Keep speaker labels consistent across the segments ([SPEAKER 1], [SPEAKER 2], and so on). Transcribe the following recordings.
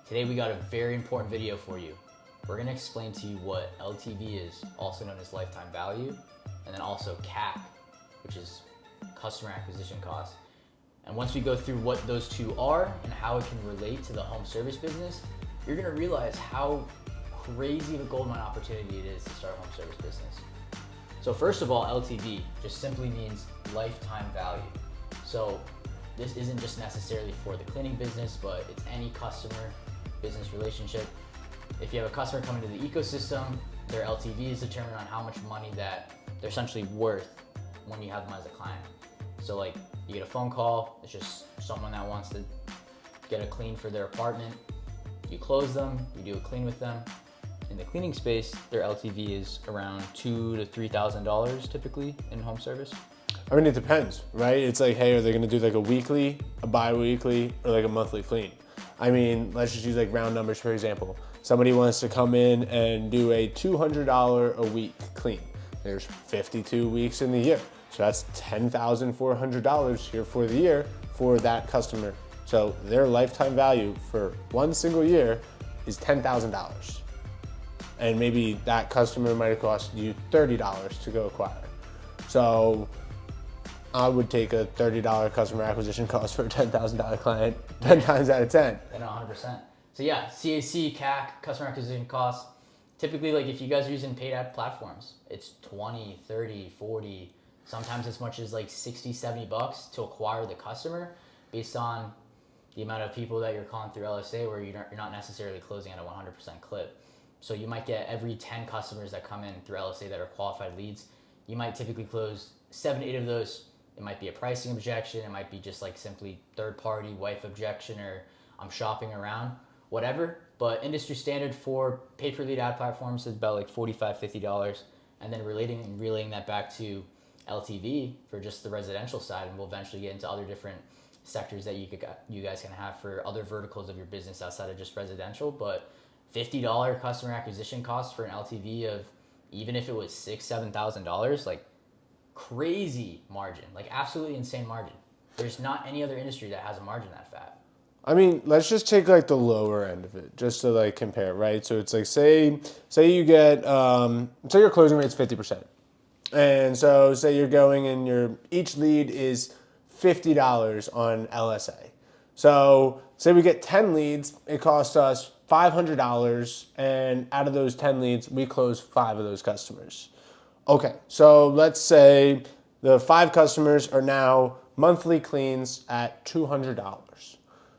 [SPEAKER 1] Today we got a very important video for you. We're gonna explain to you what LTV is, also known as lifetime value, and then also CAC, which is customer acquisition cost. And once we go through what those two are and how it can relate to the home service business, you're gonna realize how crazy of a goldmine opportunity it is to start a home service business. So first of all, LTV just simply means lifetime value. So this isn't just necessarily for the cleaning business, but it's any customer business relationship. If you have a customer coming to the ecosystem, their LTV is determined on how much money that they're essentially worth when you have them as a client. So like you get a phone call, it's just someone that wants to get a clean for their apartment. You close them, you do a clean with them. In the cleaning space, their LTV is around $2,000 to $3,000 typically in home service.
[SPEAKER 2] I mean, it depends, right? It's like, hey, are they gonna do like a weekly, a bi-weekly, or like a monthly clean? I mean, let's just use like round numbers, for example. Somebody wants to come in and do a $200 a week clean. There's 52 weeks in the year. So that's $10,400 here for the year for that customer. So their lifetime value for one single year is $10,000. And maybe that customer might have cost you $30 to go acquire. So I would take a $30 customer acquisition cost for a $10,000 client 10 times out of 10.
[SPEAKER 1] And 100%. So yeah, CAC, CAC, customer acquisition cost. Typically, like if you guys are using paid ad platforms, it's 20, 30, 40, sometimes as much as like 60, 70 bucks to acquire the customer based on the amount of people that you're calling through LSA where you're not necessarily closing at a 100% clip. So you might get every 10 customers that come in through LSA that are qualified leads, you might typically close 7 to 8 of those. It might be a pricing objection, it might be just like simply third-party wife objection, or I'm shopping around, whatever. But industry standard for pay-per-lead ad platforms is about like $45, $50. And then relaying that back to LTV for just the residential side, and we'll eventually get into other different sectors that you guys can have for other verticals of your business outside of just residential. But $50 customer acquisition cost for an LTV of, even if it was $6,000, $7,000, like crazy margin, like absolutely insane margin. There's not any other industry that has a margin that fat.
[SPEAKER 2] I mean, let's just take like the lower end of it, just to like compare, right? So it's like, say you get, say your closing rate's 50%. And so say you're going and each lead is $50 on LSA. So say we get 10 leads, it costs us $500, and out of those 10 leads, we close 5 of those customers. Okay, so let's say the 5 customers are now monthly cleans at $200.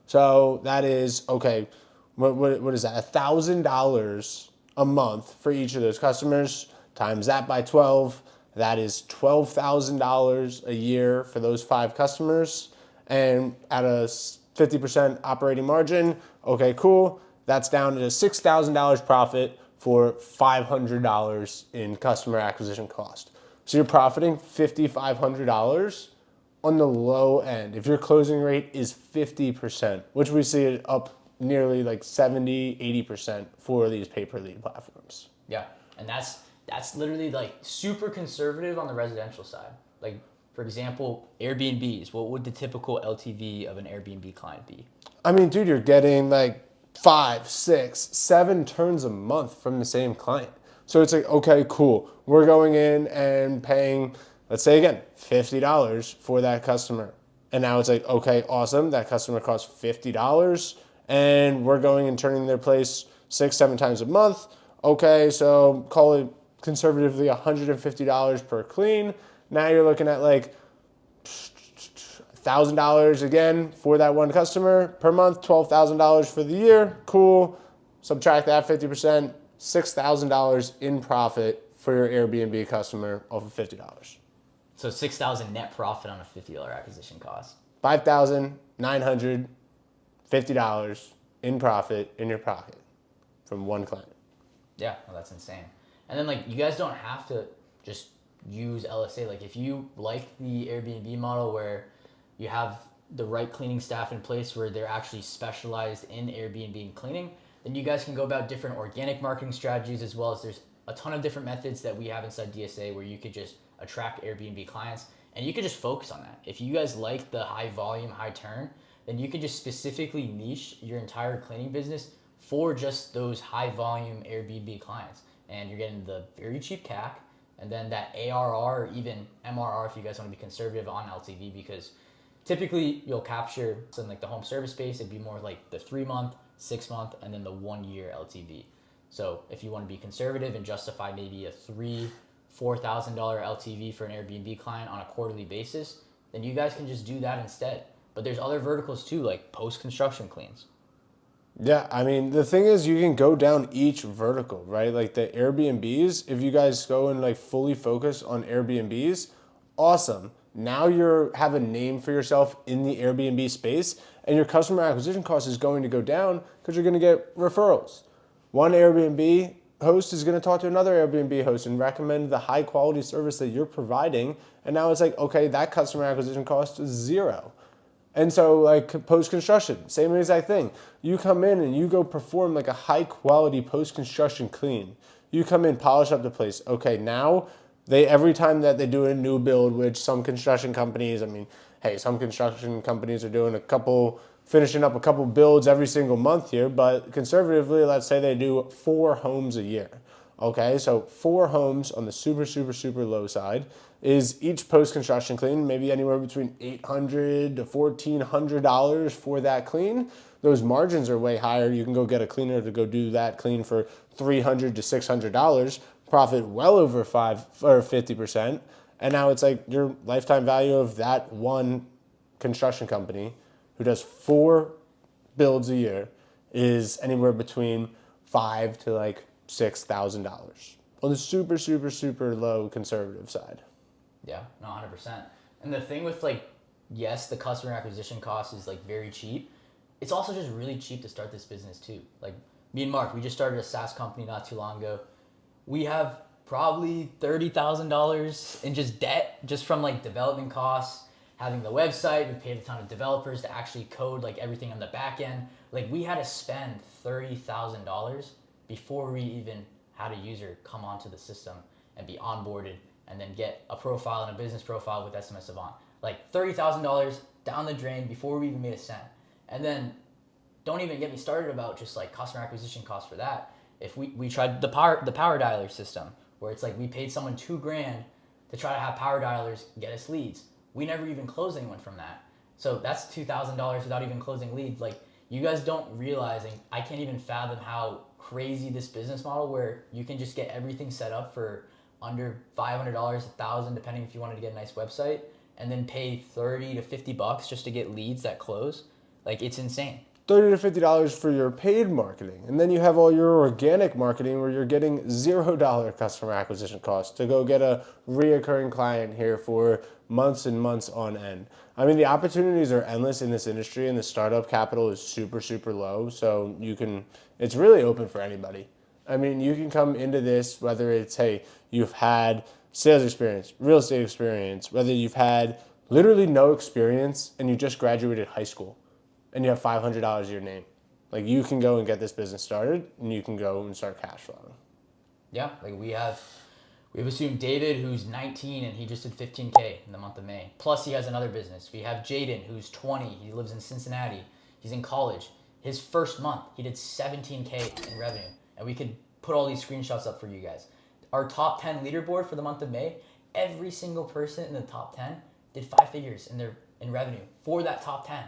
[SPEAKER 2] So that is, okay, what is that? $1,000 a month for each of those customers, times that by 12. That is $12,000 a year for those 5 customers. And at a 50% operating margin, okay, cool. That's down to $6,000 profit for $500 in customer acquisition cost. So you're profiting $5,500 on the low end. If your closing rate is 50%, which we see it up nearly like 70, 80% for these pay-per-lead platforms.
[SPEAKER 1] Yeah, and that's literally like super conservative on the residential side. Like for example, Airbnbs, what would the typical LTV of an Airbnb client be?
[SPEAKER 2] I mean, dude, you're getting like 5, 6, 7 turns a month from the same client. So it's like, okay, cool. We're going in and paying, let's say again, $50 for that customer. And now it's like, okay, awesome. That customer costs $50 and we're going and turning their place 6, 7 times a month. Okay, so call it conservatively $150 per clean. Now you're looking at like $1,000 again for that one customer per month, $12,000 for the year. Cool. Subtract that 50%, $6,000 in profit for your Airbnb customer off of $50.
[SPEAKER 1] So $6,000 net profit on a $50 acquisition cost.
[SPEAKER 2] $5,950 in profit in your pocket from one client.
[SPEAKER 1] Yeah, well, that's insane. And then like you guys don't have to just use LSA. Like if you like the Airbnb model where you have the right cleaning staff in place where they're actually specialized in Airbnb and cleaning, then you guys can go about different organic marketing strategies, as well as there's a ton of different methods that we have inside DSA where you could just attract Airbnb clients and you could just focus on that. If you guys like the high volume, high turn, then you can just specifically niche your entire cleaning business for just those high volume Airbnb clients. And you're getting the very cheap CAC, and then that ARR or even MRR if you guys want to be conservative on LTV, because typically you'll capture something like the home service space, it'd be more like the 3-month, 6-month, and then the 1-year LTV. So if you want to be conservative and justify maybe a $4,000 LTV for an Airbnb client on a quarterly basis, then you guys can just do that instead. But there's other verticals too, like post-construction cleans.
[SPEAKER 2] Yeah, I mean, the thing is, you can go down each vertical, right? Like the Airbnbs, if you guys go and like fully focus on Airbnbs, awesome. Now you have a name for yourself in the Airbnb space, and your customer acquisition cost is going to go down because you're going to get referrals. One Airbnb host is going to talk to another Airbnb host and recommend the high quality service that you're providing. And now it's like, okay, that customer acquisition cost is 0. And so like post-construction, same exact thing. You come in and you go perform like a high quality post-construction clean. You come in, polish up the place. Okay, now every time that they do a new build, which some construction companies, I mean, hey, some construction companies are doing finishing up a couple builds every single month here, but conservatively, let's say they do 4 homes a year. Okay, so 4 homes on the super, super, super low side is each post-construction clean, maybe anywhere between $800 to $1,400 for that clean. Those margins are way higher. You can go get a cleaner to go do that clean for $300 to $600, profit well over 5 or 50%. And now it's like your lifetime value of that one construction company who does 4 builds a year is anywhere between $5,000 to like $6,000 on the super, super, super low conservative side.
[SPEAKER 1] Yeah, no, 100%. And the thing with like, yes, the customer acquisition cost is like very cheap. It's also just really cheap to start this business too. Like me and Mark, we just started a SaaS company not too long ago. We have probably $30,000 in just debt, just from like development costs, having the website. We paid a ton of developers to actually code like everything on the back end. Like we had to spend $30,000 before we even had a user come onto the system and be onboarded and then get a profile and a business profile with SMS Savant. Like $30,000 down the drain before we even made a cent. And then don't even get me started about just like customer acquisition costs for that. If we tried the power dialer system, where it's like we paid someone $2,000 to try to have power dialers get us leads. We never even closed anyone from that. So that's $2,000 without even closing leads. Like you guys don't realize, and I can't even fathom how crazy this business model where you can just get everything set up for under $500, $1,000, depending if you wanted to get a nice website, and then pay $30 to $50 just to get leads that close. Like it's insane.
[SPEAKER 2] $30 to $50 for your paid marketing. And then you have all your organic marketing where you're getting $0 customer acquisition costs to go get a reoccurring client here for months and months on end. I mean, the opportunities are endless in this industry and the startup capital is super, super low. So it's really open for anybody. I mean, you can come into this, whether it's, hey, you've had sales experience, real estate experience, whether you've had literally no experience and you just graduated high school and you have $500 to your name. Like you can go and get this business started and you can go and start cash flowing.
[SPEAKER 1] Yeah, like we have assumed David, who's 19 and he just did 15K in the month of May. Plus he has another business. We have Jaden, who's 20. He lives in Cincinnati. He's in college. His first month, he did 17K in revenue. And we could put all these screenshots up for you guys. Our top 10 leaderboard for the month of May, every single person in the top 10 did 5 figures in revenue for that top 10.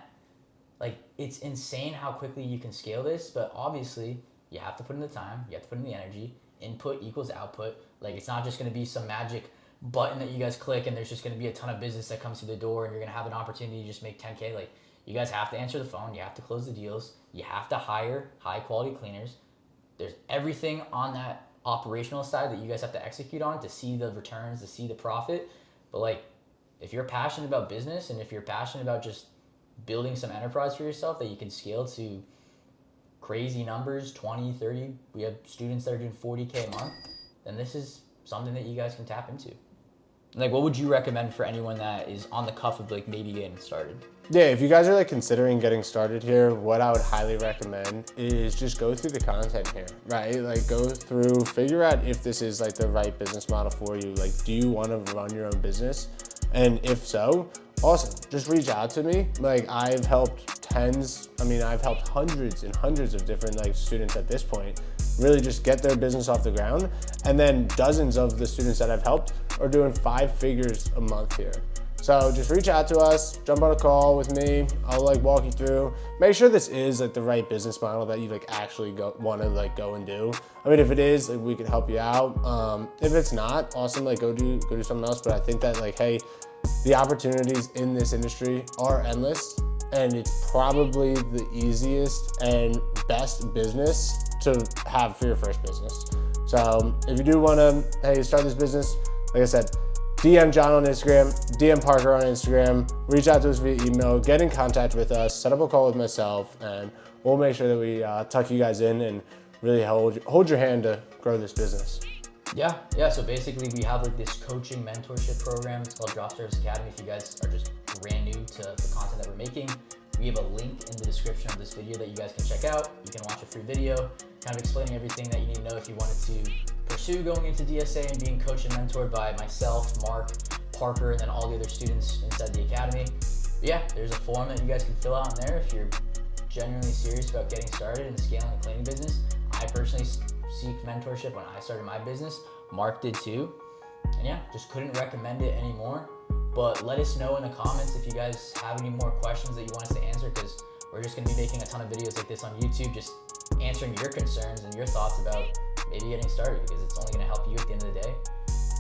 [SPEAKER 1] Like, it's insane how quickly you can scale this, but obviously you have to put in the time, you have to put in the energy. Input equals output. Like, it's not just going to be some magic button that you guys click and there's just going to be a ton of business that comes through the door and you're going to have an opportunity to just make 10K. Like, you guys have to answer the phone, you have to close the deals, you have to hire high quality cleaners. There's everything on that operational side that you guys have to execute on to see the returns, to see the profit. But like, if you're passionate about business and if you're passionate about just building some enterprise for yourself that you can scale to crazy numbers, 20, 30, we have students that are doing 40K a month, then this is something that you guys can tap into. Like, what would you recommend for anyone that is on the cuff of like maybe getting started?
[SPEAKER 2] Yeah, if you guys are like considering getting started here, what I would highly recommend is just go through the content here, right? Like go through, figure out if this is like the right business model for you. Like, do you want to run your own business? And if so, awesome. Just reach out to me. Like I've helped hundreds and hundreds of different like students at this point really just get their business off the ground. And then dozens of the students that I've helped are doing 5 figures a month here. So just reach out to us, jump on a call with me. I'll like walk you through, make sure this is like the right business model that you like actually want to like go and do. I mean, if it is, like we can help you out. If it's not, awesome, like go do something else. But I think that like, hey, the opportunities in this industry are endless, and it's probably the easiest and best business to have for your first business. So if you do want to, hey, start this business, like I said, DM John on Instagram, DM Parker on Instagram, reach out to us via email, get in contact with us, set up a call with myself, and we'll make sure that we tuck you guys in and really hold your hand to grow this business.
[SPEAKER 1] Yeah. So basically, we have like this coaching mentorship program. It's called Drop Service Academy. If you guys are just brand new to the content that we're making, we have a link in the description of this video that you guys can check out. You can watch a free video, kind of explaining everything that you need to know if you wanted to pursue going into DSA and being coached and mentored by myself, Mark, Parker, and then all the other students inside the academy. But yeah, there's a form that you guys can fill out in there if you're genuinely serious about getting started and scaling a cleaning business. I personally seek mentorship when I started my business. Mark did too. And yeah, just couldn't recommend it anymore. But let us know in the comments if you guys have any more questions that you want us to answer, because we're just going to be making a ton of videos like this on YouTube, just answering your concerns and your thoughts about maybe getting started, because it's only going to help you at the end of the day.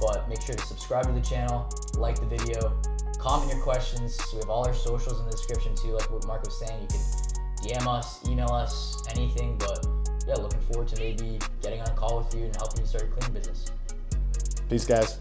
[SPEAKER 1] But make sure to subscribe to the channel, like the video, comment your questions. We have all our socials in the description too, like what Mark was saying. You can DM us, email us, anything. But yeah, looking forward to maybe getting on a call with you and helping you start a cleaning business.
[SPEAKER 2] Peace, guys.